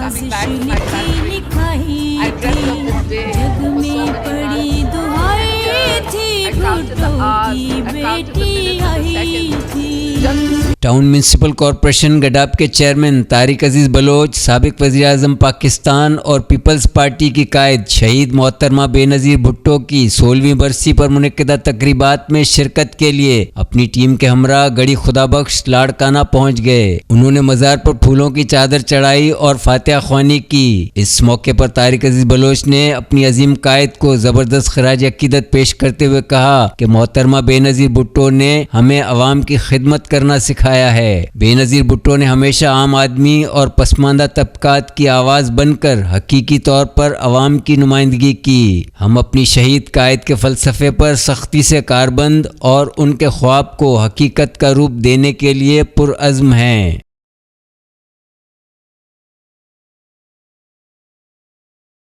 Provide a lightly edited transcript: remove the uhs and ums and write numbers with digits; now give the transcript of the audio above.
coming back to my country. I dressed up this day for so many months. I counted the hours, I counted the minutes and the seconds. Just town municipal corporation Gadap کے chairman Tariq عزیز بلوچ، سابق وزیر اعظم پاکستان اور Peoples party کی قائد شہید محترمہ بے نظیر بھٹو کی 16ویں برسی پر منعقدہ تقریبات میں شرکت کے لیے اپنی ٹیم کے ہمراہ گڑھی خدا بخش لاڑکانہ پہنچ گئے۔ انہوں نے مزار پر پھولوں کی چادر چڑھائی اور فاتحہ خوانی کی۔ اس موقع پر طارق عزیز بلوچ نے اپنی عظیم قائد کو زبردست خراج عقیدت پیش کرتے ہوئے کہا کہ محترمہ بے نظیر بھٹو نے ہمیں عوام کی خدمت کرنا سکھایا ہے۔ بے نظیر بھٹو نے ہمیشہ عام آدمی اور پسماندہ طبقات کی آواز بن کر حقیقی طور پر عوام کی نمائندگی کی۔ ہم اپنی شہید قائد کے فلسفے پر سختی سے کاربند اور ان کے خواب کو حقیقت کا روپ دینے کے لیے پرعزم ہیں۔